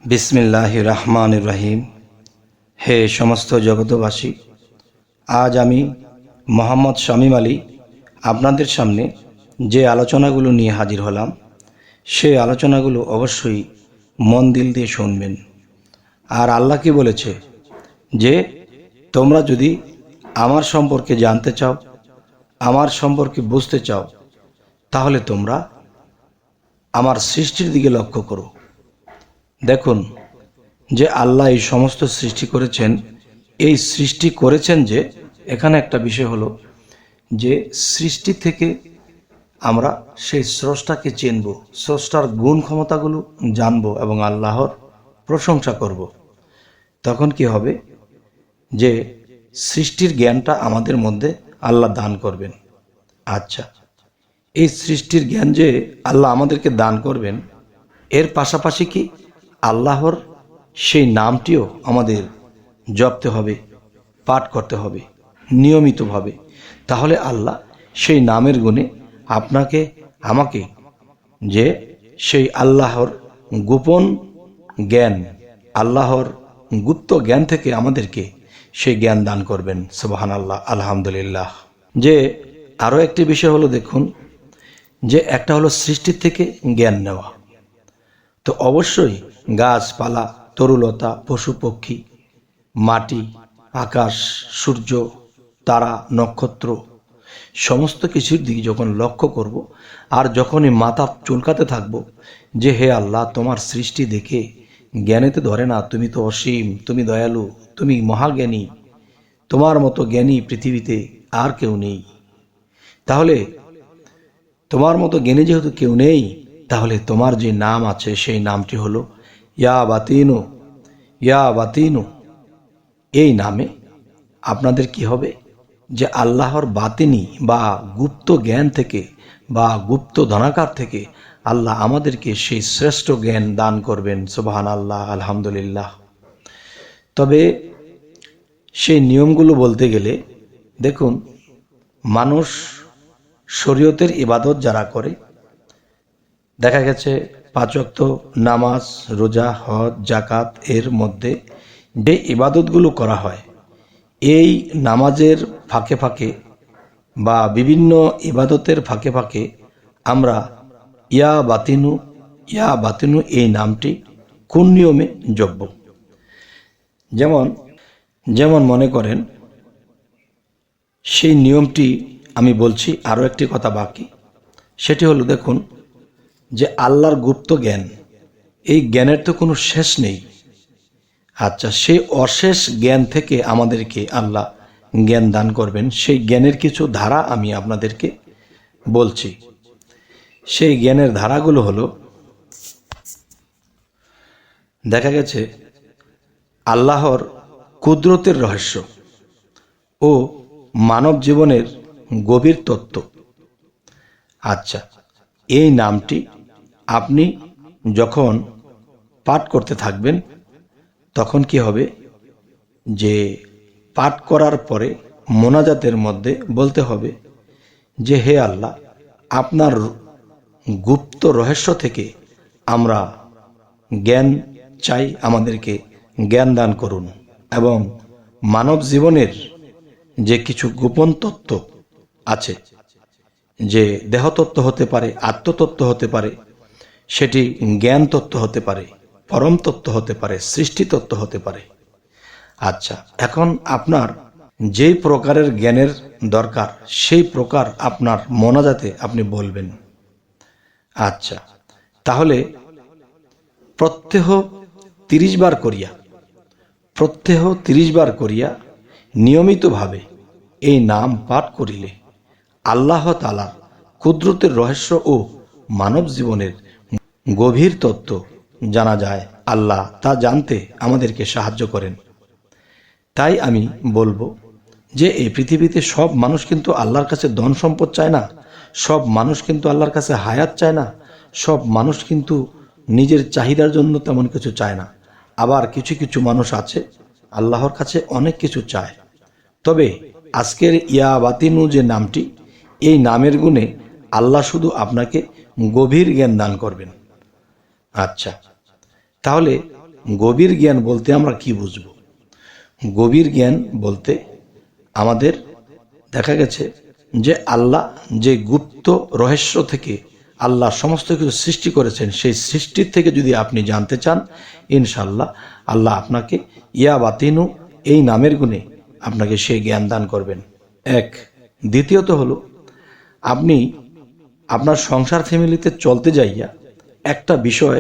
বিসমিল্লাহির রহমানির রহিম। হে সমস্ত জগতবাসী, আজ আমি মোহাম্মদ শামীম আলী আপনাদের সামনে যে আলোচনাগুলো নিয়ে হাজির হলাম, সেই আলোচনাগুলো অবশ্যই মন দিল দিয়ে শুনবেন। আর আল্লাহ কি বলেছে যে তোমরা যদি আমার সম্পর্কে জানতে চাও, আমার সম্পর্কে বুঝতে চাও, তাহলে তোমরা আমার সৃষ্টির দিকে লক্ষ্য করো। দেখুন যে আল্লাহ এই সমস্ত সৃষ্টি করেছেন, এই সৃষ্টি করেছেন যে এখানে একটা বিষয় হলো যে সৃষ্টি থেকে আমরা সেই স্রষ্টাকে চিনব, স্রষ্টার গুণ ক্ষমতাগুলো জানব এবং আল্লাহর প্রশংসা করব। তখন কি হবে যে সৃষ্টির জ্ঞানটা আমাদের মধ্যে আল্লাহ দান করবেন। আচ্ছা, এই সৃষ্টির জ্ঞান যে আল্লাহ আমাদেরকে দান করবেন, এর পাশাপাশি কি আল্লাহর সেই নামটিও আমাদের জপতে হবে, পাঠ করতে হবে নিয়মিতভাবে। তাহলে আল্লাহ সেই নামের গুণে আপনাকে আমাকে যে সেই আল্লাহর গোপন জ্ঞান, আল্লাহর গুপ্ত জ্ঞান থেকে আমাদেরকে সেই জ্ঞান দান করবেন। সুবহানাল্লাহ, আলহামদুলিল্লাহ। যে আরও একটি বিষয় হলো, দেখুন যে একটা হলো সৃষ্টির থেকে জ্ঞান নেওয়া। তো অবশ্যই গাছপালা, তরুলতা, পশু পক্ষী, মাটি, আকাশ, সূর্য, তারা, নক্ষত্র, সমস্ত কিছুর দিকে যখন লক্ষ্য করব, আর যখনই মাথা চুলকাতে থাকব যে হে আল্লাহ, তোমার সৃষ্টি দেখে জ্ঞানেতে ধরে না, তুমি তো অসীম, তুমি দয়ালু, তুমি মহাজ্ঞানী, তোমার মতো জ্ঞানী পৃথিবীতে আর কেউ নেই। তাহলে তোমার মতো জ্ঞানী যেহেতু কেউ নেই, তাহলে তোমার যে নাম আছে সেই নামটি হলো ইয়া বাতিনু, ইয়া বাতিনু। এই নামে আপনাদের কি হবে যে আল্লাহর বাতিনি বা গুপ্ত জ্ঞান থেকে বা গুপ্ত ধনাকার থেকে আল্লাহ আমাদেরকে সেই শ্রেষ্ঠ জ্ঞান দান করবেন। সুবহানাল্লাহ, আলহামদুলিল্লাহ। তবে সেই নিয়মগুলো বলতে গেলে দেখুন, মানুষ শরীয়তের ইবাদত যারা করে, দেখা গেছে 5 ওয়াক্ত নামাজ, রোজা, হজ, জাকাত, এর মধ্যে যে ইবাদতগুলো করা হয়, এই নামাজের ফাঁকে ফাঁকে বা বিভিন্ন ইবাদতের ফাঁকে ফাঁকে আমরা ইয়া বাতিনু, ইয়া বাতিনু এই নামটি কোন নিয়মে জপব। যেমন যেমন মনে করেন, সেই নিয়মটি আমি বলছি। আরও একটি কথা বাকি, সেটি হলো দেখুন যে আল্লাহর গুপ্ত জ্ঞান, এই জ্ঞানের তো কোনো শেষ নেই। আচ্ছা, সেই অশেষ জ্ঞান থেকে আমাদেরকে আল্লাহ জ্ঞান দান করবেন। সেই জ্ঞানের কিছু ধারা আমি আপনাদেরকে বলছি। সেই জ্ঞানের ধারাগুলো হলো, দেখা গেছে আল্লাহর কুদরতের রহস্য ও মানব জীবনের গভীর তত্ত্ব। আচ্ছা, এই নামটি আপনি যখন পাঠ করতে থাকবেন, তখন কি হবে যে পাঠ করার পরে মোনাজাতের মধ্যে বলতে হবে যে হে আল্লাহ, আপনার গুপ্ত রহস্য থেকে আমরা জ্ঞান চাই, আমাদেরকে জ্ঞান দান করুন। এবং মানব জীবনের যে কিছু গোপন তত্ত্ব আছে, যে দেহতত্ত্ব হতে পারে, আত্মতত্ত্ব হতে পারে, সেটি জ্ঞান তত্ত্ব হতে পারে, পরম তত্ত্ব হতে পারে, সৃষ্টি তত্ত্ব হতে পারে। আচ্ছা, এখন আপনার যেই প্রকারের জ্ঞানের দরকার, সেই প্রকার আপনার মোনাজাতে আপনি বলবেন। আচ্ছা, তাহলে প্রত্যহ 30 বার করিয়া, প্রত্যহ 30 বার করিয়া নিয়মিতভাবে এই নাম পাঠ করিলে আল্লাহ তাআলার কুদরতের রহস্য ও মানব জীবনের গভীর তত্ত্ব জানা যায়। আল্লাহ তা জানতে আমাদেরকে সাহায্য করেন। তাই আমি বলবো যে এই পৃথিবীতে সব মানুষ কিন্তু আল্লাহর কাছে ধন সম্পদ চায় না, সব মানুষ কিন্তু আল্লাহর কাছে হায়াত চায় না, সব মানুষ কিন্তু নিজের চাহিদার জন্য তেমন কিছু চায় না। আবার কিছু কিছু মানুষ আছে আল্লাহর কাছে অনেক কিছু চায়। তবে আজকের ইয়া বাতিনু যে নামটি, এই নামের গুণে আল্লাহ শুধু আপনাকে গভীর জ্ঞান দান করবেন। আচ্ছা, তাহলে গভীর জ্ঞান বলতে আমরা কি বুঝব? গভীর জ্ঞান বলতে আমাদের দেখা গেছে যে আল্লাহ যে গুপ্ত রহস্য থেকে আল্লাহ সমস্ত কিছু সৃষ্টি করেছেন, সেই সৃষ্টির থেকে যদি আপনি জানতে চান, ইনশাল্লাহ আল্লাহ আপনাকে ইয়া বাতিনু এই নামের গুণে আপনাকে সেই জ্ঞান দান করবেন। এক। দ্বিতীয়ত হলো, আপনি আপনার সংসার ফ্যামিলিতে চলতে যাইয়া একটা বিষয়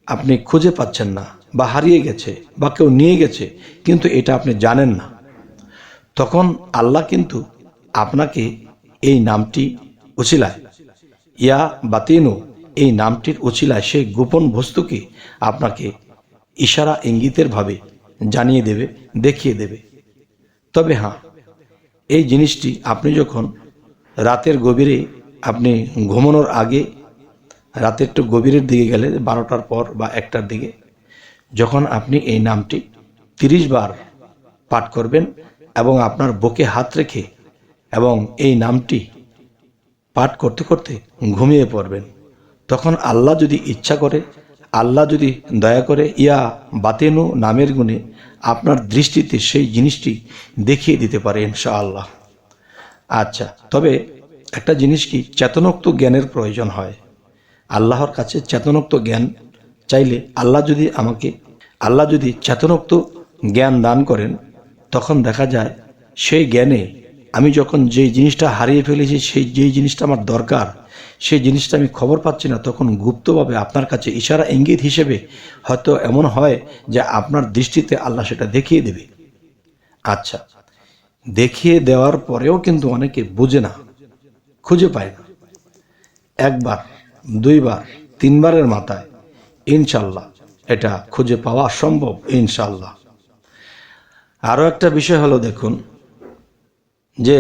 আপনি খুঁজে পাচ্ছেন না, বা হারিয়ে গেছে, বা কেউ নিয়ে গেছে, কিন্তু এটা আপনি জানেন না, তখন আল্লাহ কিন্তু আপনাকে এই নামটি উছিলায়, ইয়া বাতিনু এই নামটির উছিলায় সেই গোপন বস্তুকে আপনাকে ইশারা ইঙ্গিতের ভাবে জানিয়ে দেবে, দেখিয়ে দেবে। তবে হ্যাঁ, এই জিনিসটি আপনি যখন রাতের গভীরে, আপনি ঘুমানোর আগে, রাতে একটু গভীরের দিকে গেলে 12টার পর বা 1টার দিকে, যখন আপনি এই নামটি 30 বার পাঠ করবেন এবং আপনার বুকে হাত রেখে এবং এই নামটি পাঠ করতে করতে ঘুমিয়ে পড়বেন, তখন আল্লাহ যদি ইচ্ছা করে, আল্লাহ যদি দয়া করে, ইয়া বাতেনু নামের গুণে আপনার দৃষ্টিতে সেই জিনিসটি দেখিয়ে দিতে পারে ইনশাআল্লাহ। আচ্ছা, তবে একটা জিনিস কি, চেতনোক্ত জ্ঞানের প্রয়োজন হয়। আল্লাহর কাছে চেতনোক্ত জ্ঞান চাইলে আল্লাহ যদি চেতনোক্ত জ্ঞান দান করেন, তখন দেখা যায় সেই জ্ঞানে আমি যখন যেই জিনিসটা হারিয়ে ফেলেছি, যেই জিনিসটা আমার দরকার, সেই জিনিসটা আমি খবর পাচ্ছি না, তখন গুপ্তভাবে আপনার কাছে ইশারা ইঙ্গিত হিসেবে হয়তো এমন হয় যে আপনার দৃষ্টিতে আল্লাহ সেটা দেখিয়ে দেবে। আচ্ছা, দেখিয়ে দেওয়ার পরেও কিন্তু অনেকে বোঝে না, খুঁজে পায় না। 1 বার, 2 বার, 3 বারের মাথায় ইনশাল্লাহ এটা খুঁজে পাওয়া সম্ভব ইনশাল্লাহ। আরও একটা বিষয় হলো, দেখুন যে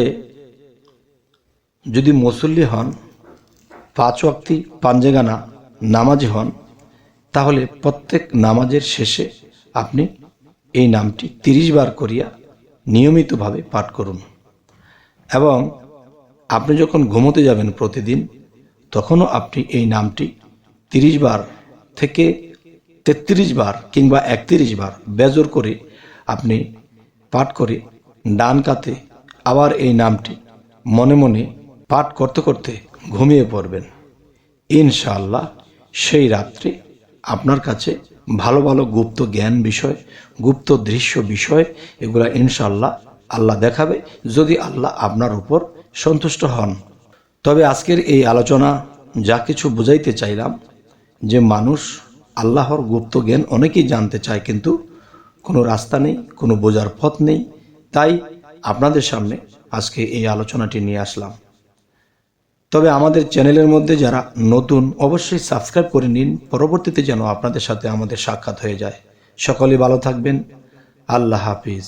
যদি মুসল্লি হন, 5 ওয়াক্তি পাঞ্জেগানা নামাজি হন, তাহলে প্রত্যেক নামাজের শেষে আপনি এই নামটি 30 বার করিয়া নিয়মিতভাবে পাঠ করুন। এবং আপনি যখন ঘুমোতে যাবেন প্রতিদিন, তখনও আপনি এই নামটি 30 বার থেকে 33 বার কিংবা 31 বার বেজোর করে আপনি পাঠ করে ডান কাতে আবার এই নামটি মনে মনে পাঠ করতে করতে ঘুমিয়ে পড়বেন। ইনশাআল্লাহ সেই রাত্রে আপনার কাছে ভালো ভালো গুপ্ত জ্ঞান বিষয়, গুপ্ত দৃশ্য বিষয়, এগুলা ইনশাআল্লাহ আল্লাহ দেখাবে, যদি আল্লাহ আপনার উপর সন্তুষ্ট হন। তবে আজকের এই আলোচনা যা কিছু বুঝাইতে চাইলাম, যে মানুষ আল্লাহর গুপ্ত জ্ঞান অনেকেই জানতে চায়, কিন্তু কোনো রাস্তা নেই, কোনো বোঝার পথ নেই। তাই আপনাদের সামনে আজকে এই আলোচনাটি নিয়ে আসলাম। তবে আমাদের চ্যানেলের মধ্যে যারা নতুন, অবশ্যই সাবস্ক্রাইব করে নিন, পরবর্তীতে যেন আপনাদের সাথে আমাদের সাক্ষাৎ হয়ে যায়। সকলে ভালো থাকবেন। আল্লাহ হাফিজ।